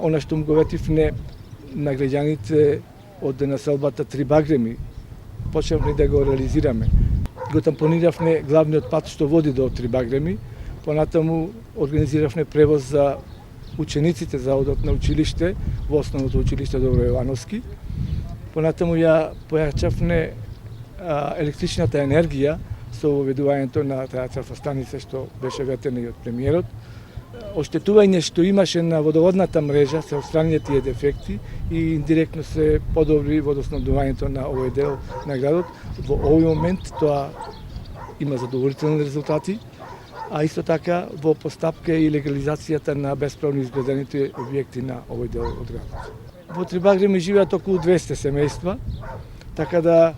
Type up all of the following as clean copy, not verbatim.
она што му го ветивне на граѓаните од населбата Трибагреми, почнавме да го реализираме. Го тампониравме главниот пат што води до Трибагреми, понатаму организиравме превоз за учениците за одот на училиште во основното училиште Добро Јовановски. Понатаму ја појачавме електричната енергија со воведувањето на таа трафостаница што беше ветена и од премиерот. Оштетување што имаше на водоводната мрежа се отстранија тие дефекти и индиректно се подобри водоснабдувањето на овој дел на градот. Во овој момент тоа има задоволителни резултати, а исто така во постапка и легализацијата на бесправно изградените објекти на овој дел од градот. Во Трибагреми живеат околу 200 семејства, така да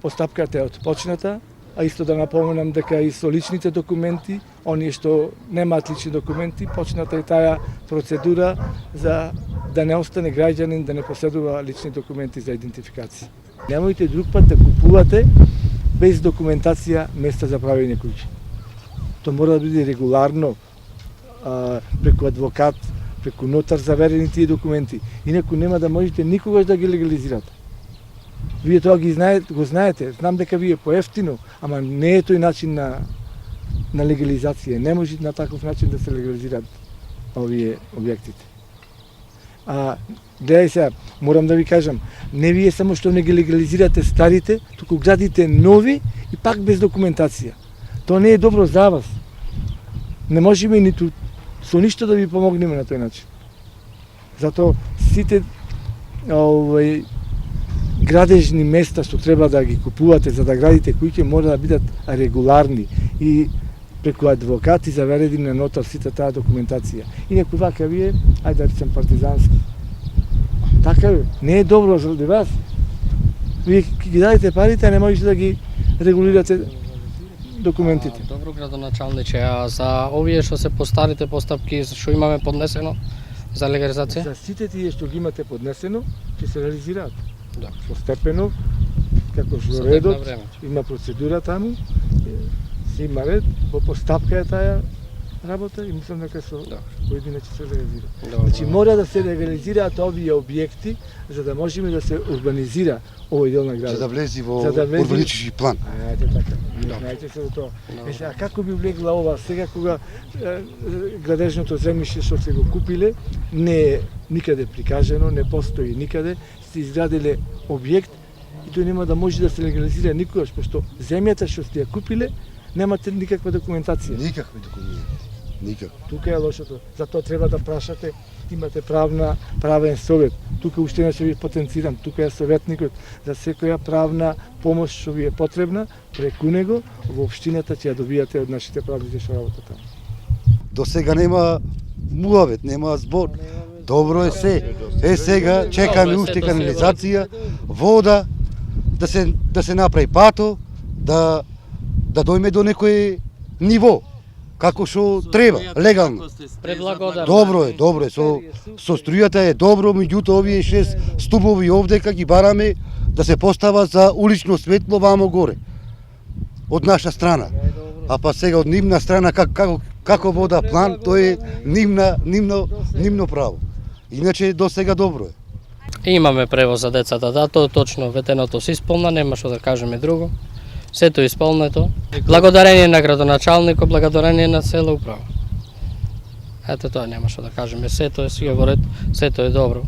постапката е отпочната, а исто да напоменам дека и со личните документи, оние што немаат лични документи, почната и таа процедура за да не остане граѓанин да не поседува лични документи за идентификација. Немојте друг пат да купувате без документација места за правење куќи. Тоа мора да биде регуларно, преку адвокат, преку нотар заверени тие документи. Инаку нема да можете никогаш да ги легализирате. Вие тоа го знаете, знам дека ви е поевтино, ама не е тој начин на легализација. Не може на таков начин да се легализираат овие објектите. Гледај се, морам да ви кажам, не вие само што не ги легализирате старите, туку градите нови и пак без документација. Тоа не е добро за вас. Не можеме ниту со ништо да ви помогнеме на тој начин. Затоа сите градежни места што треба да ги купувате за да градите куќи мора да бидат регуларни и преку адвокати заверени на нотар сите таа документација. Инаку вака вие, ајде да речем партизански. Така не е добро за вас. Вие ги дадете парите, а не можете да ги регулирате документите. Добро, градоначалниче, а за овие што се по старите постапки што имаме поднесено за легализација? За сите тие што ги имате поднесено, ќе се реализираат. Да. Постепено, како што редот, има процедура таму, се има ред, во постапка е таа работа и мислам дека со поединечи се реализира. Значи мора да се реализираат овие објекти за да можеме да се урбанизира овој дел на градот. За да влезе во урбанистички план. Ајде така. Знаете се за тоа. А како би влегла ова сега кога градежното земјиште што се го купиле не е никаде прикажено, не постои никаде, сте изградиле објект и тој нема да може да се легализира никогаш, пошто земјата што сте ја купиле немате никаква документација. Никакви документи. Никак. Тука е лошото. Затоа треба да прашате, имате правен совет. Тука уште не се ви потенцирам, тука е советникот за секоја правна помош што ви е потребна, преку него во општината ќе ја добијате од нашите правници што работат таму. До сега нема муавет, нема збор. Добро е се. Сега чекаме уште канализација, вода, да се направи пато, да дојме до некој ниво, како што треба, легално. Добро е, со струјата е добро, меѓутоа овие 6 стубови овдека ги бараме да се постава за улично светло вамо горе. Од наша страна. А па сега од нивна страна како вода план, тоа е нивно право. Иначе до сега добро е. Имаме превоз за децата, да, тоа точно ветеното се исполна, нема што да кажеме друго. Сето е исполнето. Благодарение на градоначалникот, благодарение на цела управа. Ето тоа нема што да кажеме, сето е си во ред, сето е добро.